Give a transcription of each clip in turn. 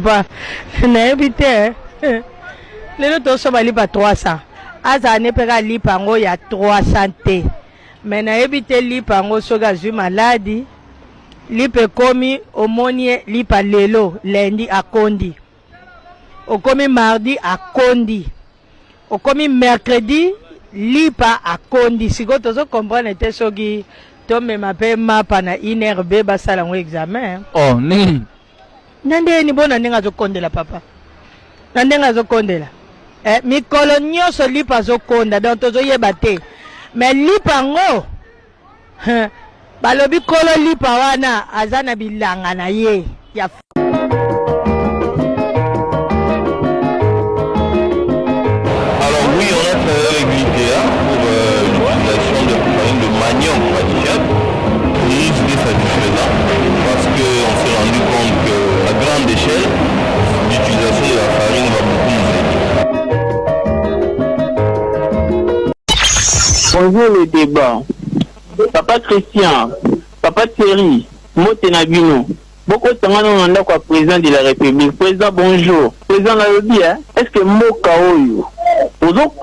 Pas, n'habite. Les autres sont allés par 300. Aza ne peut pas lipango ya 300 t. Mais n'habite lipango soga zu maladie. Lipe komi omonie lipa lelo lundi à Kondi. Au komi mardi à Kondi. Au komi mercredi lipa à Kondi. Si vous comprenez te sogi to me mape mapa na INRB basala ngo examen. Oh ni. Nande ni bona ninga zo kondela papa. Nande nga zo kondela. Mikolo nyonso lipa zo konda donc tozo yeba te. Mais lipa ngo. Balobi kolo lipa wana azana bilanga na ye. Ya Alors oui, on a travaillé avec l'ITA pour l'utilisation de farine de manioc traditionnel. Et c'était satisfaisant parce qu'on s'est rendu compte qu'à grande échelle, l'utilisation de la farine va beaucoup nous aider. Bonjour le débat. Papa Christian, Papa Thierry, Motenabino. Beaucoup de temps, on a quoi président de la République. Président, bonjour. Président, la lobby, est-ce que Moka Oyo, toujours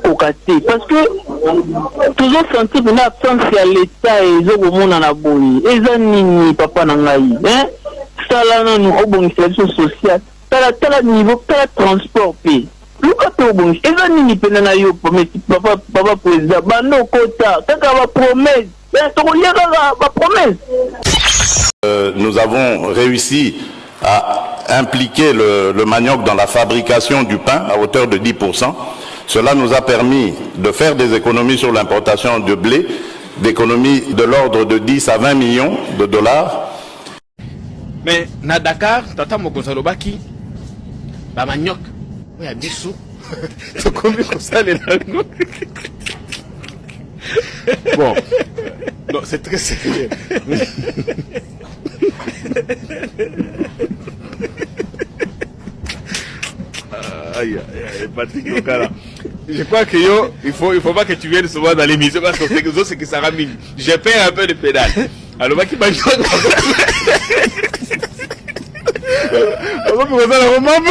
cocaté, parce que toujours senti que l'absence à l'État et les autres monde en a boui. Et ça, nini, papa Nangaï, hein? Ça là, nous, au bon service social, tel niveau, tel transport, pays. Papa président, nous avons réussi à impliquer le manioc dans la fabrication du pain à hauteur de 10%. Cela nous a permis de faire des économies sur l'importation de blé, d'économies de l'ordre de 10 à 20 millions de dollars. Mais na Dakar, tata Mokosalobaki, ba manioc. Oui, à Bissou. C'est combien comme ça les langues? Bon. Non, c'est très sérieux. Aïe, Patrick Lokala. Je crois que il faut pas que tu viennes souvent dans l'émission parce que c'est que ça ramène. J'ai perds un peu de pédale. Alors, qui m'a dit. Alors, pourquoi ça la remonte?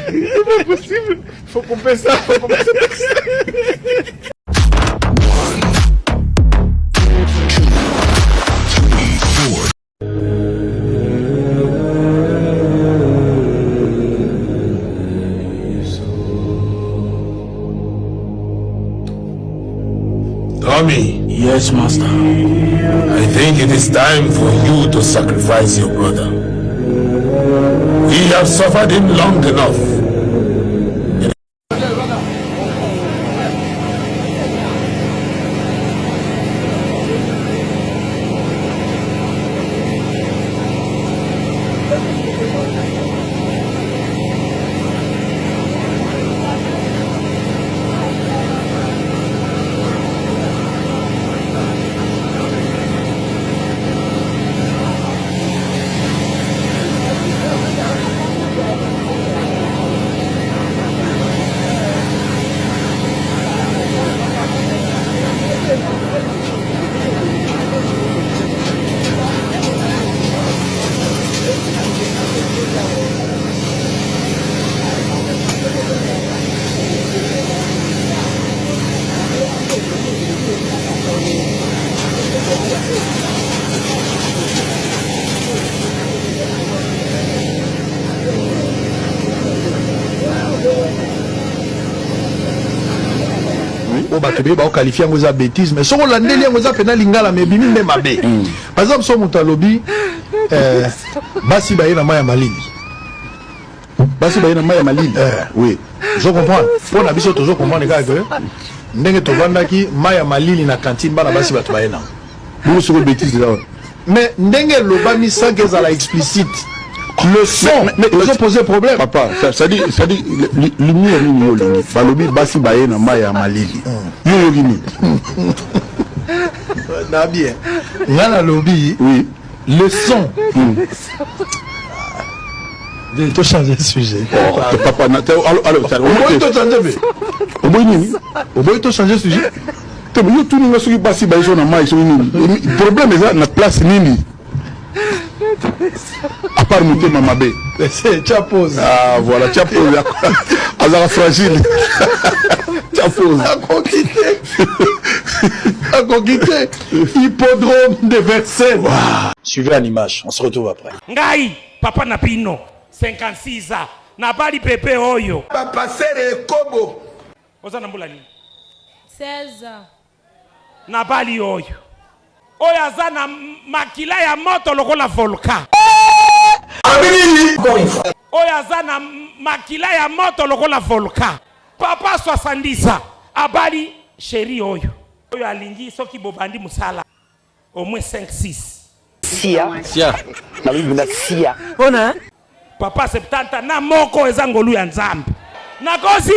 C'est pas possible. Faut couper ça. Tommy. Yes, master. I think it is time for you to sacrifice your brother. We have suffered him long enough. Ba qualifier ngo za bêtise mais so landeli ngo za pena lingala mais bimi même mabe par exemple so mutalobi basi ba ina maya malili oui je comprends pour na biso toujours comprendre que ndenge to vandaki maya malili na cantine bana basi ba to ba ina vous sur bêtise là mais ndenge lobami sans que ça la explicite le son mais ils ont posé problème papa ça dit lumière ni yolingi balobi basi baye na maya malili yolingi na bien ngala lobby oui le son il faut changer de sujet papa alors on peut changer de sujet to yo tout ninga soki basi ba iso na mai so nini problème eza na place nini à part motema mabe tia pose ah voilà tia pose azala fragile tia pose akokite hippodrome de Versailles. Suivez en image, on se retrouve après. Ngai papa na pino 56 ans na bali pepe oyo papa sere kobo oza na mbula nini 16 ans na bali oyo oyo aza na makila ya moto lokola volcan oyo aza na makila ya moto lokola volcan papa 70 ans abali chéri oyo oyo alingi soki bobandi musala au moins 5-6 sia na bibina sia ona papa 70 na moko eza ngolu ya nzambe nakosi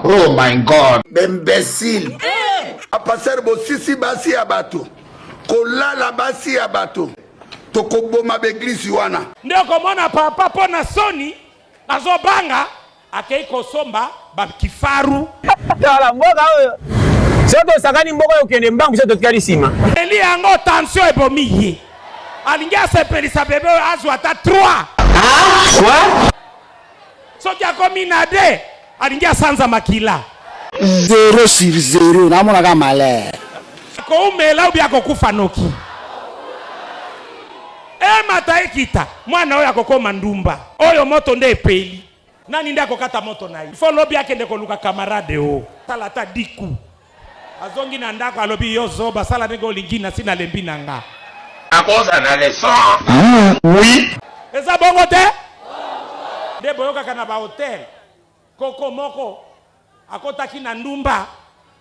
oh my god imbécile apasser bosisi basi ya bato kolala basi ya bato tokoboma beglisi wana ndio komona papa pona soni azobanga akei kosomba bakifaru tala mboka oyo soto sakani mboka oyo kende mbangu soto tikali sima eli yango tension ebomi ye alingi asepelisa bebe oyo azwa ata 3 quoi soki akomi na 2 alingi asanza makila 0 sur 0 namonaka malere koumela ubi akokufa noki emata ekita mwana oyo akokoma ndumba oyo moto nde epeli nani nde akokata moto na ye fo lobi akende koluka kamarade o sala ata diku azongi na ndako alobi yo zoba sala ndenge olingi na si nalembi na nga akoza na leson oui eza bongo te nde boyokaka na bahotel koko moko akotaki na ndumba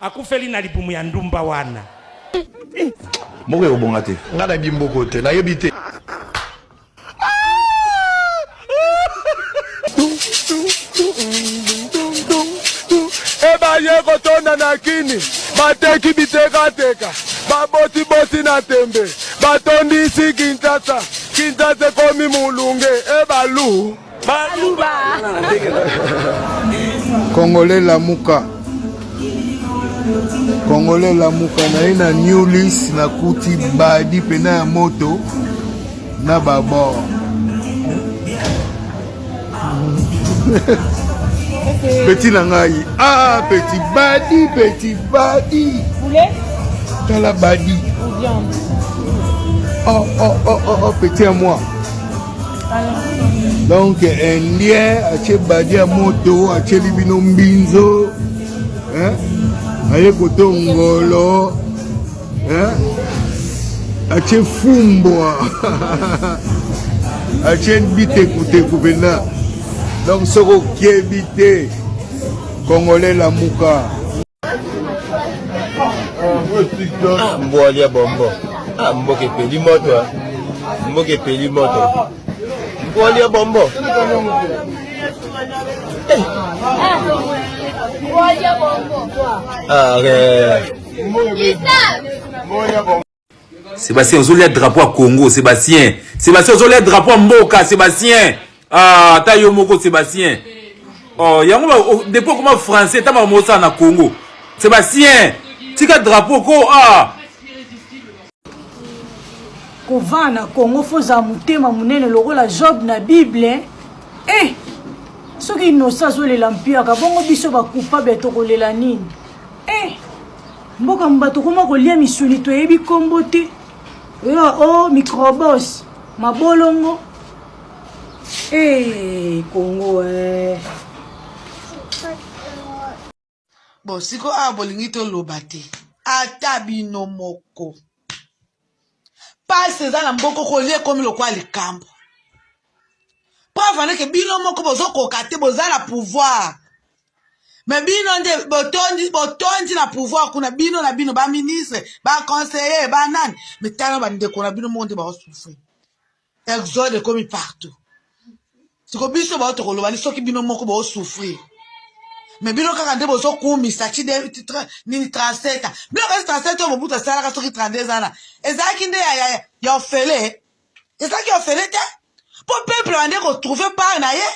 akufeli na libumu ya ndumba wana moko ekobonga te nga na bimboko te nayebi te ebaye kotonda na kini bateki bitekateka baboti na tembe batondisi Kinshasa Kinshasa ekomi mulunge ebalu baluba Congolais lamuka Congolais lamuka na ye na New List na kuti badi pena ya moto na babor petit na ngai ah petit badi tala badi oh petit à moi donc indien ache badi ya moto ache libino mbinzo aye kotongolo ache fumbwa ache bitekuteku pena donc soko kiebite Congolais lamuka mboalia bombo mboke peli moto mboke peli moto mboalia bombo Sébastien, vous avez le drapeau à Congo, Sébastien. Sébastien, vous avez le drapeau à Mboka, Sébastien. Ah, ta yomoko, Sébastien. Oh, y'a un dépôt comme français, t'as pas mossa na Congo. Sébastien, tu as le drapeau, ko, ah. Kovana Congo, faut zamouter ma monnaie, le rôle la Job na Bible. Eh, ceux qui n'ont pas joué l'empire, kabongo biso ba coupable to kolela nini. Eh, mboka mbato koma kolia misuni to yebi kombote. Oh, microbos, mabolongo. Eh, Congo, Bon, siko a bolingito lobate. Ata bino moko. Pas ceza na mboko kolie komi lokwa likambo. Pas vane ke bino moko bozo kokate boza na pouvoir. Mais bino nde botondi na pouvoir kuna bino na bino ba ministre, ba conseiller, ba nan. Mais tano ba ndeko na bino monde ba souffrir. Exode komi partout. Siko biso ba to koloba ni soki bino moko ba souffrir. Mais bino kaka nde bozo kumisa chide ni 37. Bino ka 37 mo buta sala ka soki 32 ans. Ezaki nde ya ofele. Ezaki ofele te. Pour peuple ande ko trouver par na ye.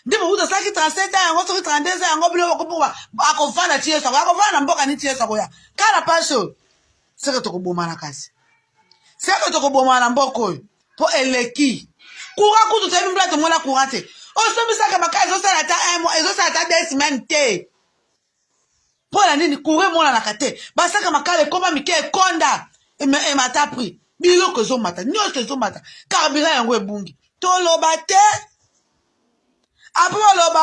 Ndi Mobutu asalaki 37 ans yango soki 32 ans yango biloko kopuwa akovanda ti Yesu akovanda na mboka ni ti Yesu akoya kala pasho seke tokobomana kasi seke tokobomana na mboka oyo po eleki kura kutu tebi mbula tomona kura te osomisaka maka ezosala ata 1 mois ezosala ata 2 semaines te po na nini kura emonanaka te basaka makala ekoma mike ekonda emata pri biloko ezomata nyonso ezomata carburant yango ebungi toloba te apo baloba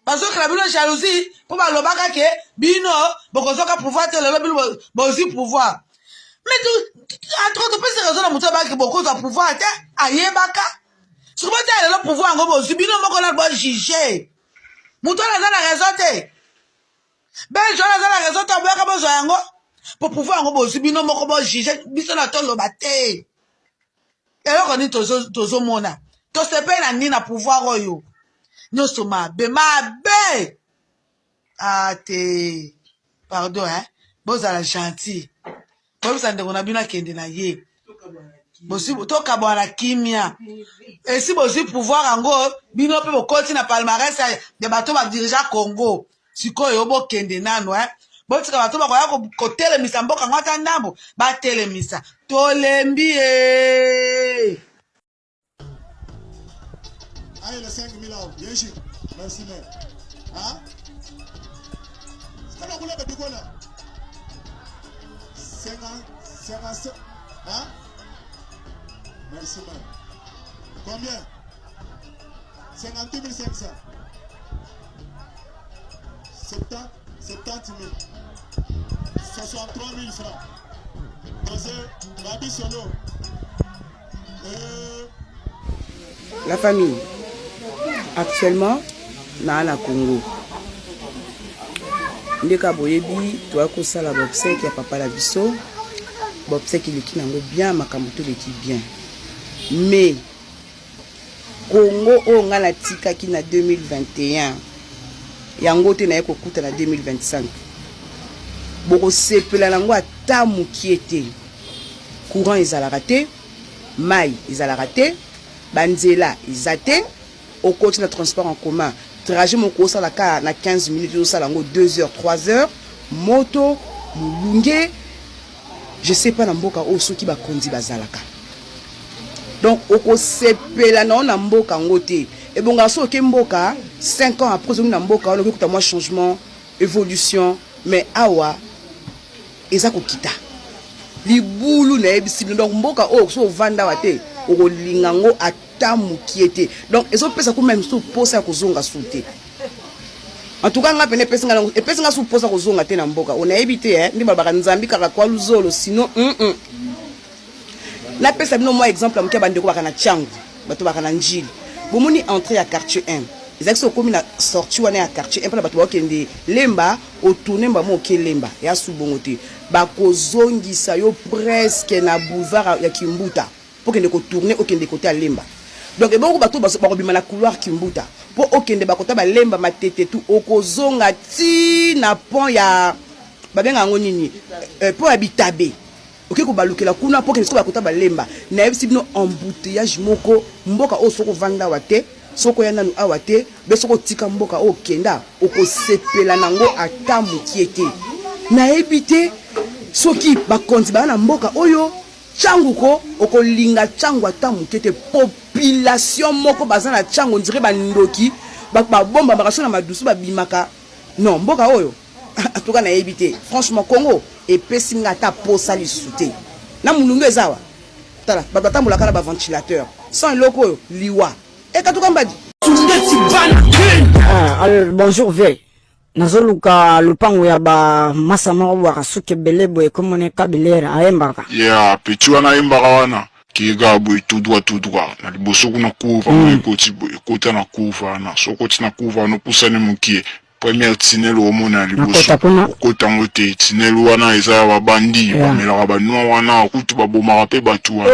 bazokela bino jalousie po balobaka ke bino bokozoka pouvoir te lelo bino bozi pouvoir mais entre topesi raison na moto abaki bokozwa pouvoir te ayebaka soki botya lelo pouvoir yango bozi bino moko na bojuge moto wana aza na raison te belge wana aza na raison te aboyaka bozwa yango po pouvoir yango bozi bino moko bojuge biso na toloba te eloko nini tozomona tosepeli na nini na pouvoir oyo nyonso mabe ate pardon bozala gentil bobisa ndeko na bino akende na ye tokabwana kimia esi bozwi pouvoir yango bino mpe bokoti na palmarès ya bato badirija Congo sikoyo bokende nano botika bato bakoya kotelemisa mboka yango ata ndambo batelemisa tolembi Allez, les 5 000 euros, bien sûr. Merci, mec. Hein? C'est quoi la couleur de là? 57. Hein? Merci, mec. Combien? 52 500. 70 000. 63 000 francs. Posez, Babi Solo. La famille. Actuellement, na Congo. Ndeka boyebi, toi ko sala bobsek ya papa la biso. Bobsek il qui nango bien makamuto le qui bien. Mais Congo o nga la tika ki na 2021. Yango te na yeko kuta na 2025. Boko sepela nango ata mukiete. Courant ezala raté, mai ezala raté, banzela ezate. Au côté de transport en commun, trajet mon cours la car na 15 minutes, 2 heures, 3 heures, moto, mulunge, je sais pas namboka o so ki ba kondi bazalaka. Donc au côté pela na namboka ngote et bon garçon ke mboka 5 ans après on namboka on a moi changement, évolution, mais awa ezako kita. Libulu na ebisi donc mboka o so vanda wate o lingango mukiete donc ils ont pensé que même sous posa kozonga souté en tout cas nga pene pesinga e pesinga sous posa kozonga te na mboka on a évité ndi babaka nzambi kaka kwa luzolo sinon la pesa bino moi exemple amkia bandeko baka na changu bato baka na njili bomoni entrée à quartier 1 les axes comme na sorti wana à quartier 1 pala bato bakende lemba au tourner ba mo ke lemba ya subongote bakozongisa yo presque na boulevard ya Kimbuta pour que ne ko tourner au kende côté à lemba. Donc beaucoup bato bakobima na couloir Kimbuta po okende bakota balemba matete tu okozonga ti na pont ya babenga ngo nini po ya Bitabe oke ko balukela kuna po kende bakota balemba na yebisi bino embouteillage moko mboka o soko vanda wate soko yana nu awate be soko tika mboka o kenda okosepela nango ata mukiete na ebite soki bakonzi bana mboka oyo changu ko okolinga changu ata mukete population moko bazana changu ndire bandoki ba bomba bakaso na madusu babimaka non mboka oyo atuka na ebité franchement Congo et pesinga ata posa lisute na mulungu ezawa tala babata mulaka na ba ventilateur sans loko liwa e katuka mbadi alors bonjour ve nazoluka lupango ya ba masama wa suke belebo e komone kabilera aembaka ya petua na embaka wana kiga boy tout droit na liboso kuna kuva mwekoti boy kota na kuva na sokoti na kuva no pusane mukie première tinelo omona liboso kota ngote tinelo wana eza ba bandi ba mela ba noa wana kutu ba bomaka pe batua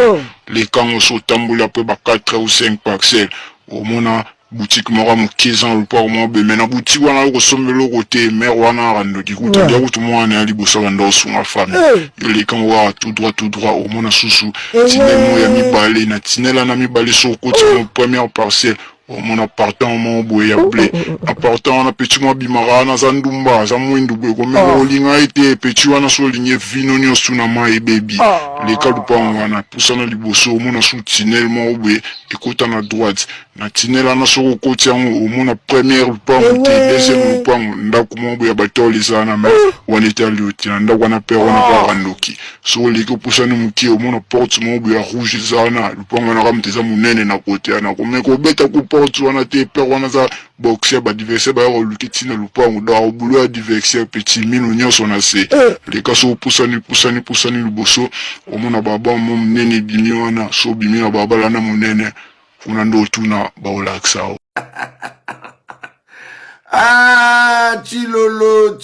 les kango so tambula pe ba 4 ou 5 parcelles omona boutique mora mukeza le port mo be mena boutique wana ko sombelo côté mer wana rando ki kutu dia kutu mo wana liboso bando sunga fami le kan wa tout droit au mona susu tinelo ya mibale na tinela na mibale so côté mon première parcelle omona partant mo boye ya blé appartant wana petit mo bimara na za ndumba za mwindu boye komeka olinga ete petit wana so olingi vino nyonso na mai bebi leka lupango wana pusana liboso omona sous tunnel mo boye ekota na droite na tunnel wana soko koti yango omona première lupango te deuxième lupango ndako mo boye batoli zana me wana etali oti na ndako wana père wana pa randoki so oleki opusani mokie omona porte mo boye ya rouge zana lupango wana kamteza monene na kote wana komeka obeta ku porte wana te père wana za boxer ba diverser ba oluki tina lupango da obulu ya diverser petit mino nyonso na se leka so pusani liboso omona baba mo monene bimi wana so bimi na baba lana monene kuna ndo tuna baolakisa Chilolo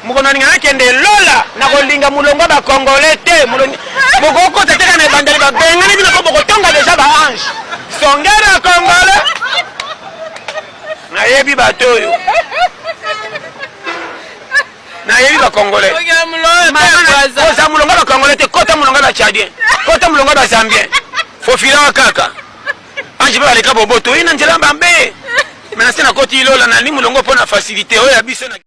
mukonani ngana kende lola na kolinga mulongo ba congolais te moko teteka na bandali ba bengani bina ko boko tonga deja ba ange songera congolais na yebi batoyo na yebi ba congolais oza mulongo ba congolais te kota mulongo ba tchadien kota mulongo ba zambien fofila wa kaka ange ba leka boboto ina njela mbambe menase na koti lola na ni mulongo pona facilité oya biso na